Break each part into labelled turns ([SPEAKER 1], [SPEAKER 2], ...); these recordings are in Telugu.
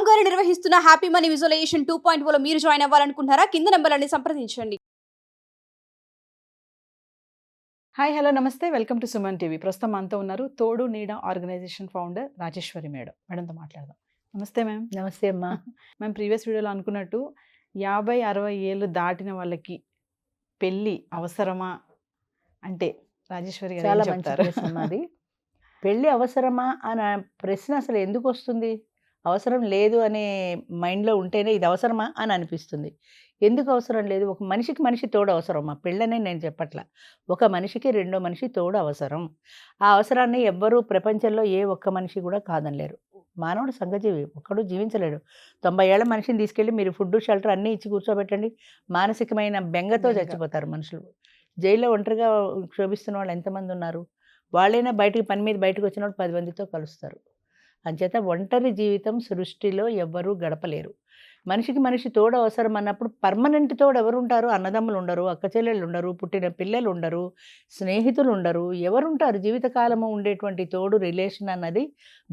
[SPEAKER 1] రామ్ గారు నిర్వహిస్తున్న హ్యాపీ మనీ విజువలైజేషన్ 2.0 లో మీరు జాయిన్ అవ్వాలనుకుంటున్నారా? కింద నంబర్లని సంప్రదించండి.
[SPEAKER 2] హాయ్ హలో నమస్తే వెల్కమ్ టు సుమన్ టీవీ. ప్రస్తుతం మనతో ఉన్నారు తోడు నీడ ఆర్గనైజేషన్ ఫౌండర్ రాజేశ్వరి మేడంతో మాట్లాడదాం. నమస్తే మ్యామ్.
[SPEAKER 3] నమస్తే అమ్మా.
[SPEAKER 2] మేము ప్రీవియస్ వీడియోలో అనుకున్నట్టు 50-60 ఏళ్ళు దాటిన వాళ్ళకి పెళ్ళి అవసరమా అంటే రాజేశ్వరి గారు
[SPEAKER 3] చాలా
[SPEAKER 2] ఏం
[SPEAKER 3] మంచి
[SPEAKER 2] చెప్తారు?
[SPEAKER 3] ప్రశ్న అది. పెళ్ళి అవసరమా అనే ప్రశ్న అసలు ఎందుకు వస్తుంది? అవసరం లేదు అనే మైండ్లో ఉంటేనే ఇది అవసరమా అని అనిపిస్తుంది. ఎందుకు అవసరం లేదు? ఒక మనిషికి మనిషి తోడు అవసరమా? పెళ్ళనే నేను చెప్పట్లా. ఒక మనిషికి రెండో మనిషి తోడు అవసరం. ఆ అవసరాన్ని ఎవ్వరూ ప్రపంచంలో ఏ ఒక్క మనిషి కూడా కాదనలేరు. మానవుడు సంఘజీవి, ఒక్కడు జీవించలేడు. 90 ఏళ్ల మనిషిని తీసుకెళ్ళి మీరు ఫుడ్ షెల్టర్ అన్నీ ఇచ్చి కూర్చోబెట్టండి, మానసికమైన బెంగతో చచ్చిపోతారు మనుషులు. జైల్లో ఒంటరిగా క్షోభిస్తున్న వాళ్ళు ఎంతమంది ఉన్నారు? వాళ్ళైనా బయటికి పని మీద బయటకు వచ్చినప్పుడు 10 మందితో కలుస్తారు. అంచేత ఒంటరి జీవితం సృష్టిలో ఎవ్వరూ గడపలేరు. మనిషికి మనిషి తోడు అవసరం అన్నప్పుడు పర్మనెంట్ తోడు ఎవరు ఉంటారు? అన్నదమ్ములు ఉండరు, అక్క చెల్లెళ్ళు ఉండరు, పుట్టిన పిల్లలు ఉండరు, స్నేహితులు ఉండరు. ఎవరుంటారు? జీవితకాలము ఉండేటువంటి తోడు రిలేషన్ అన్నది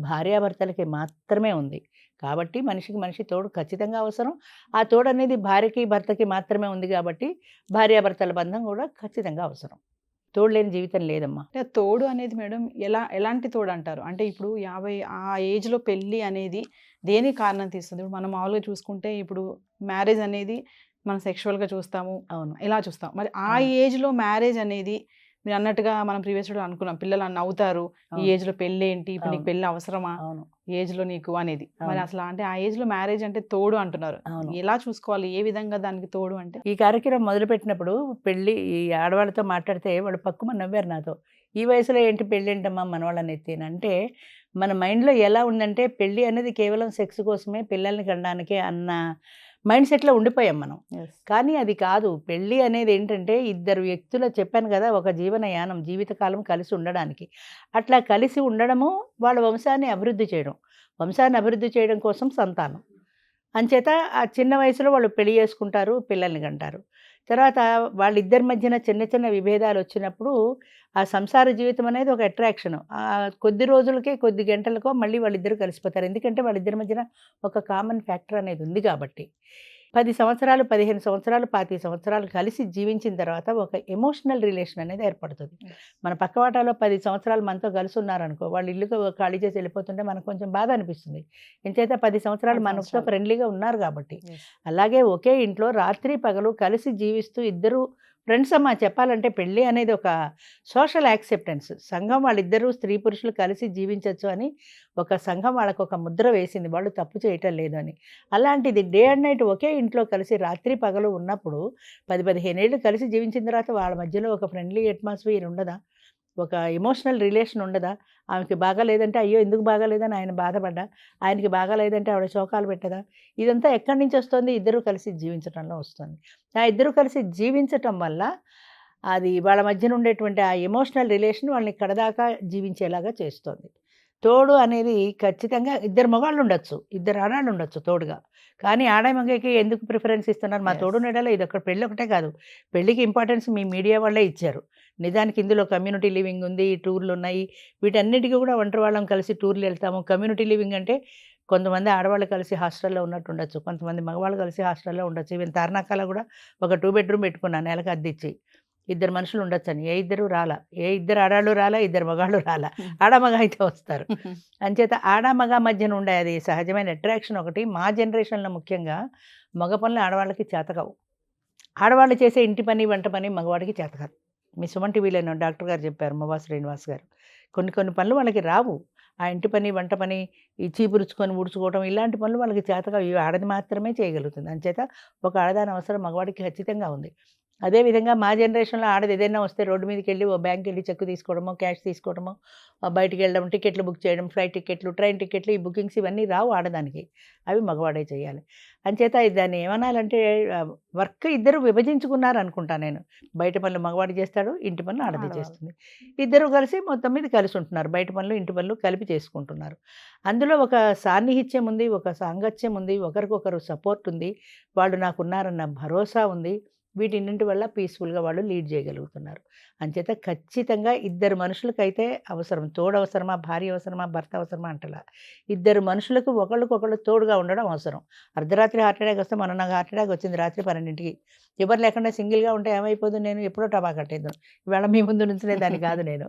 [SPEAKER 3] భార్యాభర్తలకి మాత్రమే ఉంది. కాబట్టి మనిషికి మనిషి తోడు ఖచ్చితంగా అవసరం. ఆ తోడు అనేది భార్యకి భర్తకి మాత్రమే ఉంది కాబట్టి భార్యాభర్తల బంధం కూడా ఖచ్చితంగా అవసరం. తోడు లేని జీవితం లేదమ్మా.
[SPEAKER 2] అంటే తోడు అనేది మేడం ఎలాంటి తోడు అంటారు? అంటే ఇప్పుడు 50 ఆ ఏజ్లో పెళ్ళి అనేది దేనికి కారణం తీస్తుంది? ఇప్పుడు మనం మామూలుగా చూసుకుంటే ఇప్పుడు మ్యారేజ్ అనేది మనం సెక్షువల్గా చూస్తాము,
[SPEAKER 3] అవును,
[SPEAKER 2] ఇలా చూస్తాం. మరి ఆ
[SPEAKER 3] అవును.
[SPEAKER 2] ఏజ్లో మ్యారేజ్ అనేది మీరు అన్నట్టుగా మనం ప్రీవియస్ అనుకున్నాం, పిల్లలు అన్న అవుతారు, ఈ
[SPEAKER 3] అవును.
[SPEAKER 2] ఏజ్లో పెళ్ళి ఏంటి, ఇప్పుడు నీకు
[SPEAKER 3] అవును.
[SPEAKER 2] పెళ్ళి అవసరమా,
[SPEAKER 3] అవును,
[SPEAKER 2] ఏజ్లో నీకు అనేది. మరి
[SPEAKER 3] అవును.
[SPEAKER 2] అసలు అంటే ఆ ఏజ్లో మ్యారేజ్ అంటే తోడు అంటున్నారు.
[SPEAKER 3] అవును.
[SPEAKER 2] ఎలా చూసుకోవాలి? ఏ విధంగా దానికి తోడు అంటే?
[SPEAKER 3] ఈ కార్యక్రమం మొదలుపెట్టినప్పుడు పెళ్ళి ఈ ఆడవాళ్ళతో మాట్లాడితే వాళ్ళు పక్కుమని నవ్వారు నాతో. ఈ వయసులో ఏంటి పెళ్ళి ఏంటమ్మా మనవాళ్ళని ఎత్తేను అంటే, మన మైండ్లో ఎలా ఉందంటే పెళ్ళి అనేది కేవలం సెక్స్ కోసమే, పిల్లల్ని కనడానికే అన్న మైండ్ సెట్లో ఉండిపోయాం మనం. కానీ అది కాదు. పెళ్ళి అనేది ఏంటంటే ఇద్దరు వ్యక్తుల, చెప్పాను కదా, ఒక జీవనయానం, జీవితకాలం కలిసి ఉండడానికి. అట్లా కలిసి ఉండడము, వాళ్ళ వంశాన్ని అభివృద్ధి చేయడం, వంశాన్ని అభివృద్ధి చేయడం కోసం సంతానం. అంచేత ఆ చిన్న వయసులో వాళ్ళు పెళ్లి చేసుకుంటారు, పిల్లల్ని కంటారు. తర్వాత వాళ్ళిద్దరి మధ్యన చిన్న చిన్న విభేదాలు వచ్చినప్పుడు ఆ సంసార జీవితం అనేది ఒక అట్రాక్షన్. కొద్ది రోజులకే, కొద్ది గంటలకో మళ్ళీ వాళ్ళిద్దరు కలిసిపోతారు. ఎందుకంటే వాళ్ళిద్దరి మధ్యన ఒక కామన్ ఫ్యాక్టర్ అనేది ఉంది కాబట్టి. 10 సంవత్సరాలు, 15 సంవత్సరాలు, 25 సంవత్సరాలు కలిసి జీవించిన తర్వాత ఒక ఎమోషనల్ రిలేషన్ అనేది ఏర్పడుతుంది. మన పక్కవాటాలో 10 సంవత్సరాలు మనతో కలిసి ఉన్నారనుకో, వాళ్ళు ఇల్లు ఖాళీ చేసి వెళ్ళిపోతుంటే మనకు కొంచెం బాధ అనిపిస్తుంది. ఎంచేత 10 సంవత్సరాలు మనతో ఫ్రెండ్లీగా ఉన్నారు కాబట్టి. అలాగే ఒకే ఇంట్లో రాత్రి పగలు కలిసి జీవిస్తూ ఇద్దరు ఫ్రెండ్స్ అమ్మా. చెప్పాలంటే పెళ్ళి అనేది ఒక సోషల్ యాక్సెప్టెన్స్. సంఘం వాళ్ళిద్దరూ స్త్రీ పురుషులు కలిసి జీవించవచ్చు అని ఒక సంఘం వాళ్ళకు ఒక ముద్ర వేసింది, వాళ్ళు తప్పు చేయటం లేదు అని. అలాంటిది డే అండ్ నైట్ ఒకే ఇంట్లో కలిసి రాత్రి పగలు ఉన్నప్పుడు 10-15 ఏళ్ళు కలిసి జీవించిన తర్వాత వాళ్ళ మధ్యలో ఒక ఫ్రెండ్లీ అట్మాస్ఫియర్ ఉండదా? ఒక ఎమోషనల్ రిలేషన్ ఉండదా? ఆమెకి బాగాలేదంటే అయ్యో ఎందుకు బాగాలేదని ఆయన బాధపడ్డా, ఆయనకి బాగాలేదంటే ఆవిడ శోకాలు పెట్టదా? ఇదంతా ఎక్కడి నుంచి వస్తుంది? ఇద్దరూ కలిసి జీవించడంలో వస్తుంది. ఆ ఇద్దరు కలిసి జీవించటం వల్ల అది వాళ్ళ మధ్యన ఉండేటువంటి ఆ ఎమోషనల్ రిలేషన్ వాళ్ళని కడదాకా జీవించేలాగా చేస్తుంది. తోడు అనేది ఖచ్చితంగా ఇద్దరు మగవాళ్ళు ఉండొచ్చు, ఇద్దరు ఆడాళ్ళు ఉండొచ్చు తోడుగా. కానీ ఆడ మగకి ఎందుకు ప్రిఫరెన్స్ ఇస్తున్నారు? మా తోడు నీడలో ఇది ఒక పెళ్ళి ఒకటే కాదు, పెళ్ళికి ఇంపార్టెన్స్ మీ మీడియా వాళ్ళే ఇచ్చారు. నిజానికి ఇందులో కమ్యూనిటీ లివింగ్ ఉంది, టూర్లు ఉన్నాయి, వీటన్నిటికీ కూడా ఒంటరి వాళ్ళం కలిసి టూర్లు వెళ్తాము. కమ్యూనిటీ లివింగ్ అంటే కొంతమంది ఆడవాళ్ళు కలిసి హాస్టల్లో ఉన్నట్టు ఉండొచ్చు, కొంతమంది మగవాళ్ళు కలిసి హాస్టల్లో ఉండొచ్చు. ఈవెన్ తార్నాకాలో కూడా ఒక 2 బెడ్రూమ్ పెట్టుకున్నాను నెలకు అద్దెచ్చి. ఇద్దరు మనుషులు ఉండొచ్చని. ఏ ఇద్దరు ఆడాళ్ళు రాలా, ఇద్దరు మగాళ్ళు రాలా, ఆడమగ అయితే వస్తారు. అంచేత ఆడమగ మధ్యన ఉండే అది సహజమైన అట్రాక్షన్ ఒకటి. మా జనరేషన్లో ముఖ్యంగా మగ పనులు ఆడవాళ్ళకి చేతకావు. ఆడవాళ్ళు చేసే ఇంటి పని వంట పని మగవాడికి చేతకాదు. మీ సుమన్ టీవీలో డాక్టర్ గారు చెప్పారు, మవా శ్రీనివాస్ గారు. కొన్ని పనులు వాళ్ళకి రావు. ఆ ఇంటి పని వంట పని, ఈ చీపురుచుకొని ఊడ్చుకోవడం, ఇలాంటి పనులు వాళ్ళకి చేతకావు. ఇవి ఆడది మాత్రమే చేయగలుగుతుంది. అంచేత ఒక ఆడదాని అవసరం మగవాడికి ఖచ్చితంగా ఉంది. అదేవిధంగా మా జనరేషన్లో ఆడది ఏదైనా వస్తే రోడ్డు మీదకి వెళ్ళి ఓ బ్యాంక్కి వెళ్ళి చెక్ తీసుకోవడమో, క్యాష్ తీసుకోవడమో, బయటికి వెళ్ళడం, టికెట్లు బుక్ చేయడం, ఫ్లైట్ టికెట్లు, ట్రైన్ టికెట్లు, ఈ బుకింగ్స్ ఇవన్నీ రావు ఆడదానికి, అవి మగవాడే చేయాలి. అంచేత దాన్ని ఏమనాలంటే వర్క్ ఇద్దరు విభజించుకున్నారు అనుకుంటా నేను. బయట పనులు మగవాడు చేస్తాడు, ఇంటి పనులు ఆడది చేస్తుంది. ఇద్దరు కలిసి మొత్తం మీద కలిసి ఉంటున్నారు, బయట పనులు ఇంటి పనులు కలిపి చేసుకుంటున్నారు. అందులో ఒక సాన్నిహిత్యం ఉంది, ఒక సాంగత్యం ఉంది, ఒకరికొకరు సపోర్ట్ ఉంది, వాళ్ళు నాకున్నారన్న భరోసా ఉంది. వీటిన్నింటి వల్ల పీస్ఫుల్గా వాళ్ళు లీడ్ చేయగలుగుతున్నారు. అంచేత ఖచ్చితంగా ఇద్దరు మనుషులకైతే అవసరం. తోడు అవసరమా, భార్య అవసరమా, భర్త అవసరమా అంటలా, ఇద్దరు మనుషులకు ఒకళ్ళకొకళ్ళు తోడుగా ఉండడం అవసరం. అర్ధరాత్రి హార్ట్ అటాక్ వస్తే మొన్న నాకు హార్ట్ అటాక్ వచ్చింది రాత్రి 12కి. ఎవరు లేకుండా సింగిల్గా ఉంటే ఏమైపోతుంది, నేను ఎప్పుడో టబా కట్టేద్దాం. ఇవాళ మీ ముందు నుంచునే దాన్ని కాదు నేను.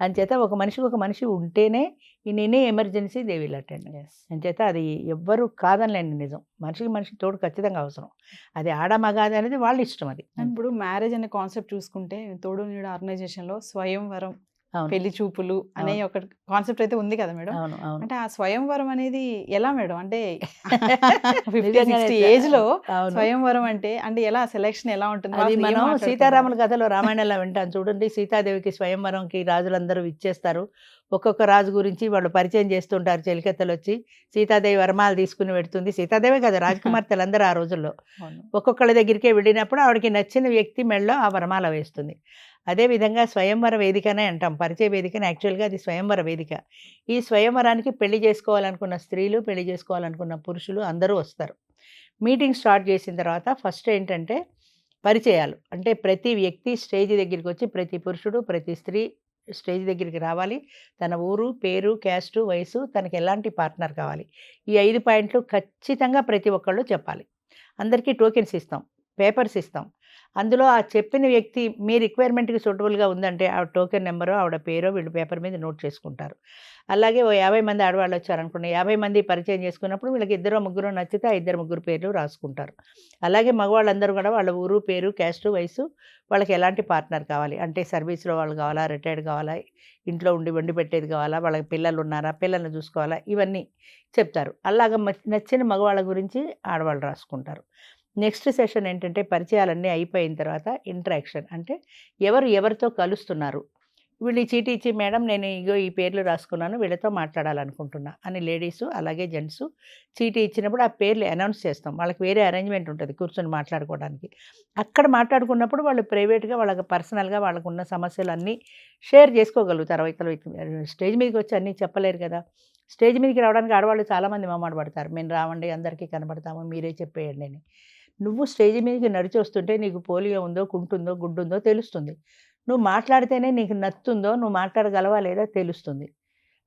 [SPEAKER 3] అంచేత ఒక మనిషికి ఒక మనిషి ఉంటేనే in any emergency they will attend. అంచేత అది ఎవ్వరు కాదనిలేండి నిజం. మనిషికి మనిషి తోడు ఖచ్చితంగా అవసరం. అది ఆడ మగాది అనేది వాళ్ళ ఇష్టం. అది
[SPEAKER 2] ఇప్పుడు మ్యారేజ్ అనే కాన్సెప్ట్ చూసుకుంటే తోడు నీడ ఆర్గనైజేషన్లో స్వయంవరం,
[SPEAKER 3] అవును
[SPEAKER 2] పెళ్లి చూపులు అనే ఒక కాన్సెప్ట్ అయితే ఉంది కదా మేడం.
[SPEAKER 3] అవును అవును
[SPEAKER 2] అంటే ఆ స్వయంవరం అనేది ఎలా మేడం? అంటే 50,
[SPEAKER 3] నిజంగానే
[SPEAKER 2] 60 ఏజ్ లో
[SPEAKER 3] అవును.
[SPEAKER 2] స్వయంవరం అంటే ఎలా సెలెక్షన్ ఎలా ఉంటుంది?
[SPEAKER 3] అది
[SPEAKER 2] అసలు ఏం
[SPEAKER 3] మనం
[SPEAKER 2] మాట్లాడుకుంటారు?
[SPEAKER 3] సీతారాముల కథలో రామాయణంలో వింటాం చూడండి. సీతాదేవికి స్వయంవరంకి రాజులందరూ ఇచ్చేస్తారు. ఒక్కొక్క రాజు గురించి వాళ్ళు పరిచయం చేస్తుంటారు. చెలికత్తెలు వచ్చి సీతాదేవి వరమాలు తీసుకుని పెడుతుంది. సీతాదేవే కదా రాజకుమార్తెలందరూ ఆ రోజుల్లో.
[SPEAKER 2] అవును.
[SPEAKER 3] ఒక్కొక్కళ్ళ దగ్గరికే వెళ్ళినప్పుడు ఆవిడకి నచ్చిన వ్యక్తి మెడలో ఆ వరమాల వేస్తుంది. అదేవిధంగా స్వయంవర వేదికనే అంటాం. పరిచయ వేదికని యాక్చువల్గా అది స్వయంవర వేదిక. ఈ స్వయంవరానికి పెళ్లి చేసుకోవాలనుకున్న స్త్రీలు, పెళ్లి చేసుకోవాలనుకున్న పురుషులు అందరూ వస్తారు. మీటింగ్ స్టార్ట్ చేసిన తర్వాత ఫస్ట్ ఏంటంటే పరిచయాలు. అంటే ప్రతి వ్యక్తి స్టేజ్ దగ్గరికి వచ్చి, ప్రతి పురుషుడు ప్రతి స్త్రీ స్టేజ్ దగ్గరికి రావాలి. తన ఊరు, పేరు, క్యాస్టు, వయసు, తనకి ఎలాంటి పార్ట్నర్ కావాలి, ఈ 5 పాయింట్లు ఖచ్చితంగా ప్రతి ఒక్కళ్ళు చెప్పాలి. అందరికీ టోకెన్స్ ఇస్తాం, పేపర్స్ ఇస్తాం. అందులో ఆ చెప్పిన వ్యక్తి మీ రిక్వైర్మెంట్కి సూటబుల్గా ఉందంటే ఆ టోకెన్ నెంబరో ఆవిడ పేరో వీళ్ళు పేపర్ మీద నోట్ చేసుకుంటారు. అలాగే ఓ 50 మంది ఆడవాళ్ళు వచ్చారనుకోండి, 50 మంది పరిచయం చేసుకున్నప్పుడు వీళ్ళకి 2 ముగ్గురు నచ్చితే ఆ 2 ముగ్గురు పేర్లు రాసుకుంటారు. అలాగే మగవాళ్ళందరూ కూడా వాళ్ళ ఊరు, పేరు, క్యాస్టు, వయసు, వాళ్ళకి ఎలాంటి పార్ట్నర్ కావాలి, అంటే సర్వీస్లో వాళ్ళు కావాలా, రిటైర్డ్ కావాలా, ఇంట్లో ఉండి వండి పెట్టేది కావాలా, వాళ్ళకి పిల్లలు ఉన్నారా, పిల్లల్ని చూసుకోవాలా, ఇవన్నీ చెప్తారు. అలాగ నచ్చిన మగవాళ్ళ గురించి ఆడవాళ్ళు రాసుకుంటారు. నెక్స్ట్ సెషన్ ఏంటంటే పరిచయాలన్నీ అయిపోయిన తర్వాత ఇంటరాక్షన్. అంటే ఎవరు ఎవరితో కలుస్తున్నారు, వీళ్ళు ఈ చీటీ ఇచ్చి మేడం నేను ఇగో ఈ పేర్లు రాసుకున్నాను, వీళ్ళతో మాట్లాడాలనుకుంటున్నా అని లేడీసు అలాగే జెంట్సు చీటీ ఇచ్చినప్పుడు ఆ పేర్లు అనౌన్స్ చేస్తాం. వాళ్ళకి వేరే అరేంజ్మెంట్ ఉంటుంది కూర్చొని మాట్లాడుకోవడానికి. అక్కడ మాట్లాడుకున్నప్పుడు వాళ్ళు ప్రైవేట్గా వాళ్ళకి పర్సనల్గా వాళ్ళకు ఉన్న సమస్యలన్నీ షేర్ చేసుకోగలుగుతారు. అవతల వ్యక్తి స్టేజ్ మీదకి వచ్చి అన్నీ చెప్పలేరు కదా. స్టేజ్ మీదకి రావడానికి ఆడవాళ్ళు చాలామంది మొహమాట పడతారు. మేము రావండి, అందరికీ కనబడతాము, మీరే చెప్పేయండి అని. నువ్వు స్టేజ్ మీదకి నడిచి వస్తుంటే నీకు పోలియో ఉందో, కుంటుందో, గుడ్డుందో తెలుస్తుంది. నువ్వు మాట్లాడితేనే నీకు నత్తుందో, నువ్వు మాట్లాడగలవా లేదా తెలుస్తుంది.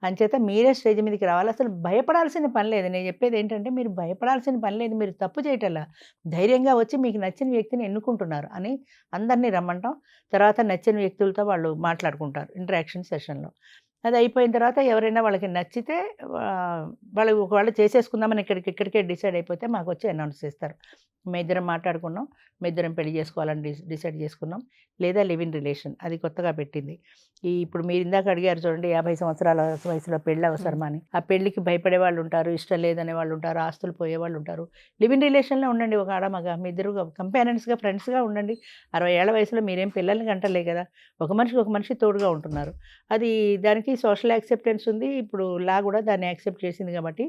[SPEAKER 3] అంచేత మీరే స్టేజ్ మీదకి రావాలి. అసలు భయపడాల్సిన పని లేదు. నేను చెప్పేది ఏంటంటే మీరు భయపడాల్సిన పని లేదు. మీరు తప్పు చేయటల్లా, ధైర్యంగా వచ్చి మీకు నచ్చిన వ్యక్తిని ఎన్నుకుంటున్నారు అని అందరినీ రమ్మంటాం. తర్వాత నచ్చిన వ్యక్తులతో వాళ్ళు మాట్లాడుకుంటారు ఇంటరాక్షన్ సెషన్లో. అది అయిపోయిన తర్వాత ఎవరైనా వాళ్ళకి నచ్చితే వాళ్ళు ఒకవేళ చేసేసుకుందామని ఇక్కడికే డిసైడ్ అయిపోతే మాకు వచ్చి అనౌన్స్ చేస్తారు. మీ ఇద్దరం మాట్లాడుకున్నాం, మీ ఇద్దరం పెళ్లి చేసుకోవాలని డిసైడ్ చేసుకున్నాం, లేదా లివ్ ఇన్ రిలేషన్, అది కొత్తగా పెట్టింది. ఇప్పుడు మీరు ఇందాక అడిగారు చూడండి, 50 సంవత్సరాల వయసులో పెళ్ళి అవసరమా అని. ఆ పెళ్ళికి భయపడే వాళ్ళు ఉంటారు, ఇష్టం లేదనే వాళ్ళు ఉంటారు, ఆస్తులు పోయే వాళ్ళు ఉంటారు. లివ్ ఇన్ రిలేషన్లో ఉండండి. ఒక ఆడమగ మీ ఇద్దరు కంపానియన్స్గా, ఫ్రెండ్స్గా ఉండండి. 60 ఏళ్ల వయసులో మీరేం పిల్లల్ని కంటలే కదా. ఒక మనిషికి ఒక మనిషి తోడుగా ఉంటున్నారు. అది దానికి సోషల్ యాక్సెప్టెన్స్ ఉంది. ఇప్పుడు లా కూడా దాన్ని యాక్సెప్ట్ చేసింది కాబట్టి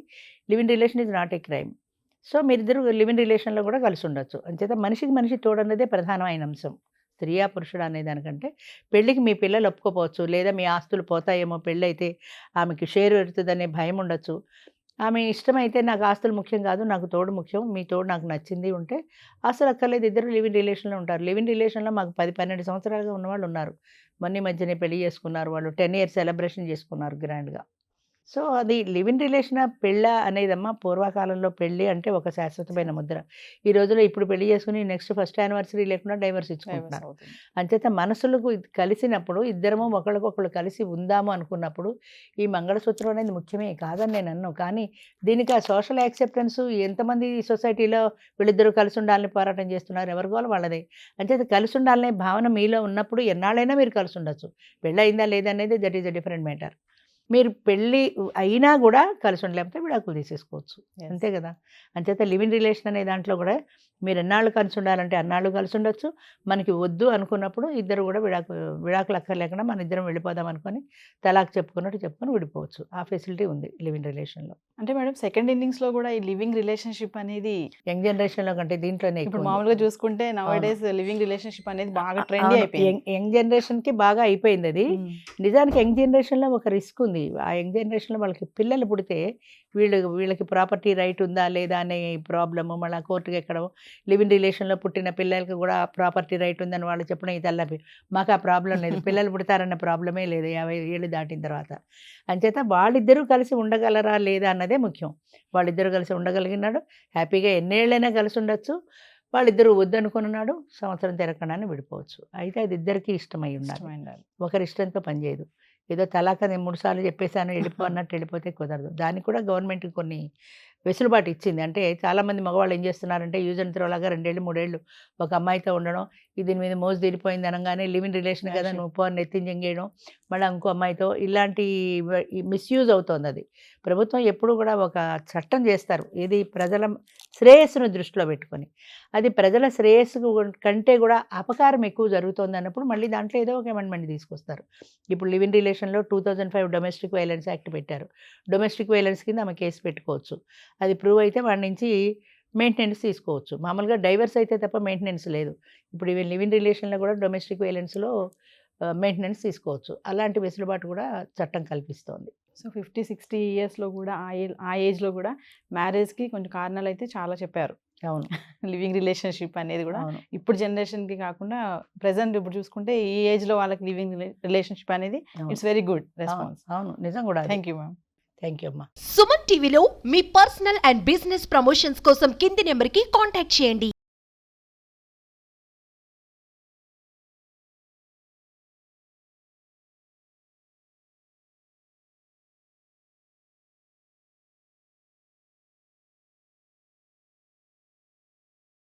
[SPEAKER 3] live in relation is not a crime. So మీరిద్దరు లివ్ ఇన్ రిలేషన్లో కూడా కలిసి ఉండొచ్చు. అంచేత మనిషికి మనిషి తోడు అన్నదే ప్రధానమైన అంశం. స్త్రీయా పురుషుడు అనే దానికంటే పెళ్ళికి మీ పిల్లలు ఒప్పుకోపోవచ్చు, లేదా మీ ఆస్తులు పోతాయేమో, పెళ్ళైతే ఆమెకి షేర్ పెడుతుందనే భయం ఉండొచ్చు. ఆమె ఇష్టమైతే నాకు ఆస్తులు ముఖ్యం కాదు, నాకు తోడు ముఖ్యం, మీ తోడు నాకు నచ్చింది ఉంటే ఆస్తులు అక్కర్లేదు, ఇద్దరు లివ్ ఇన్ రిలేషన్లో ఉంటారు. లివ్ ఇన్ రిలేషన్లో మాకు 10-12 సంవత్సరాలుగా ఉన్నవాళ్ళు ఉన్నారు. మొన్న మధ్యనే పెళ్లి చేసుకున్నారు, వాళ్ళు 10 years సెలబ్రేషన్ చేసుకున్నారు గ్రాండ్గా. సో అది లివ్ ఇన్ రిలేషన్ పెళ్ళ అనేదమ్మా పూర్వకాలంలో పెళ్ళి అంటే ఒక శాశ్వతమైన ముద్ర. ఈ రోజులో ఇప్పుడు పెళ్లి చేసుకుని నెక్స్ట్ ఫస్ట్ యానివర్సరీ లేకుండా డైవర్స్ ఇచ్చుకుంటున్నారు. అంచేత మనసులకు కలిసినప్పుడు ఇద్దరము ఒకళ్ళకొకళ్ళు కలిసి ఉందాము అనుకున్నప్పుడు ఈ మంగళసూత్రం అనేది ముఖ్యమే కాదని నేను అన్నాను. కానీ దీనికి ఆ సోషల్ యాక్సెప్టెన్స్ ఎంతమంది సొసైటీలో వీళ్ళిద్దరూ కలిసి ఉండాలని పోరాటం చేస్తున్నారు, ఎవరి గోల వాళ్ళదే. అంచేత కలిసి ఉండాలనే భావన మీలో ఉన్నప్పుడు ఎన్నాళ్ళైనా మీరు కలిసి ఉండొచ్చు. పెళ్ళి అయిందా లేదా అనేది that is a different matter. మీరు పెళ్ళి అయినా కూడా కలిసి ఉండలేకపోతే విడాకులు తీసేసుకోవచ్చు, అంతే కదా. అంచేత లివ్ ఇన్ రిలేషన్ అనే దాంట్లో కూడా మీరు ఎన్నాళ్ళు కలిసి ఉండాలంటే అన్నాళ్ళు కలిసి ఉండొచ్చు. మనకి వద్దు అనుకున్నప్పుడు ఇద్దరు కూడా విడాకులు అక్కర్లేకుండా మన ఇద్దరం వెళ్ళిపోదాం అనుకొని తలాక్ చెప్పుకొని విడిపోవచ్చు. ఆ ఫెసిలిటీ ఉంది లివ్ ఇన్ రిలేషన్లో.
[SPEAKER 2] అంటే మేడం సెకండ్ ఇన్నింగ్స్లో కూడా ఈ లివింగ్ రిలేషన్షిప్ అనేది
[SPEAKER 3] యంగ్ జనరేషన్లో కంటే దీంట్లోనే
[SPEAKER 2] ఇప్పుడు మామూలుగా చూసుకుంటే నౌడేస్ లివింగ్ రిలేషన్షిప్ అనేది బాగా ట్రెండీ అయిపోయింది.
[SPEAKER 3] యంగ్ జనరేషన్కి బాగా అయిపోయింది అది. నిజానికి యంగ్ జనరేషన్లో ఒక రిస్క్ ఉంది. ఉంది. ఆ యంగ్ జనరేషన్‌లో వాళ్ళకి పిల్లలు పుడితే వీళ్ళకి ప్రాపర్టీ రైట్ ఉందా లేదా అనే ప్రాబ్లము, మళ్ళా కోర్టుకెక్కడం, లివ్ ఇన్ రిలేషన్‌లో పుట్టిన పిల్లలకి కూడా ప్రాపర్టీ రైట్ ఉందని వాళ్ళు చెప్పడం ఈ తెల్లవి. మాకు ఆ ప్రాబ్లమ్ లేదు. పిల్లలు పుడతారన్న ప్రాబ్లమే లేదు 50 ఏళ్ళు దాటిన తర్వాత. అంచేత వాళ్ళిద్దరూ కలిసి ఉండగలరా లేదా అన్నదే ముఖ్యం. వాళ్ళిద్దరూ కలిసి ఉండగలిగినాడు, హ్యాపీగా ఎన్నేళ్ళైనా కలిసి ఉండొచ్చు. వాళ్ళిద్దరూ వద్దనుకున్నాడు, సంవత్సరం తిరగకుండానే విడిపోవచ్చు. అయితే అది ఇద్దరికీ ఇష్టమై ఉండాలి.
[SPEAKER 2] ఇష్టమైండాలి.
[SPEAKER 3] ఒకరి ఇష్టంతో పనిచేయదు. ఏదో తలాక నేను 3 సార్లు చెప్పేసాను వెళ్ళిపో అన్నట్టు వెళ్ళిపోతే కుదరదు. దానికి కూడా గవర్నమెంట్ కొన్ని వెసులుబాటు ఇచ్చింది. అంటే చాలామంది మగవాళ్ళు ఏం చేస్తున్నారంటే యూజ్ అండ్ త్రో లాగా 2 ఏళ్ళు 3 ఏళ్ళు ఒక అమ్మాయితో ఉండడం, దీని మీద మోజు తీరిపోయింది అనగానే లివ్ ఇన్ రిలేషన్ కదా నువ్వు పో అని ఎత్తిన జంగేయడం, మళ్ళీ ఇంకో అమ్మాయితో ఇలాంటి మిస్యూజ్ అవుతోంది. అది ప్రభుత్వం ఎప్పుడు కూడా ఒక చట్టం చేస్తారు, ఏది ప్రజల శ్రేయస్సును దృష్టిలో పెట్టుకొని. అది ప్రజల శ్రేయస్సు కంటే కూడా అపకారం ఎక్కువ జరుగుతుంది అన్నప్పుడు మళ్ళీ దాంట్లో ఏదో ఒక అమెండ్మెంట్ తీసుకొస్తారు. ఇప్పుడు లివ్ ఇన్ రిలేషన్లో 2005 డొమెస్టిక్ వైలెన్స్ యాక్ట్ పెట్టారు. డొమెస్టిక్ వైలెన్స్ కింద ఆమె కేసు పెట్టుకోవచ్చు. అది ప్రూవ్ అయితే వాడి నుంచి మెయింటెనెన్స్ తీసుకోవచ్చు. మామూలుగా డైవర్స్ అయితే తప్ప మెయింటెనెన్స్ లేదు. ఇప్పుడు ఇవి లివ్ ఇన్ రిలేషన్లో కూడా డొమెస్టిక్ వైలెన్స్లో మెయింటెనెన్స్ తీసుకోవచ్చు. అలాంటి వెసులుబాటు కూడా చట్టం కల్పిస్తోంది.
[SPEAKER 2] సో 50-60 ఇయర్స్లో కూడా ఆ ఏజ్లో కూడా మ్యారేజ్కి కొన్ని కారణాలు అయితే చాలా చెప్పారు.
[SPEAKER 3] అవును,
[SPEAKER 2] లివింగ్ రిలేషన్షిప్ అనేది కూడా
[SPEAKER 3] అవును,
[SPEAKER 2] ఇప్పుడు జనరేషన్కి కాకుండా ప్రెసెంట్ ఇప్పుడు చూసుకుంటే ఈ ఏజ్లో వాళ్ళకి లివింగ్ రిలేషన్షిప్ అనేది
[SPEAKER 3] అవును.
[SPEAKER 2] It's very good response.
[SPEAKER 3] అవును, నిజం కూడా.
[SPEAKER 2] Thank you ma'am.
[SPEAKER 3] Thank you అమ్మా.
[SPEAKER 4] సుమన్ టీవీలో మీ పర్సనల్ అండ్ బిజినెస్ ప్రమోషన్స్ కోసం కింది నెంబర్కి కాంటాక్ట్ చేయండి.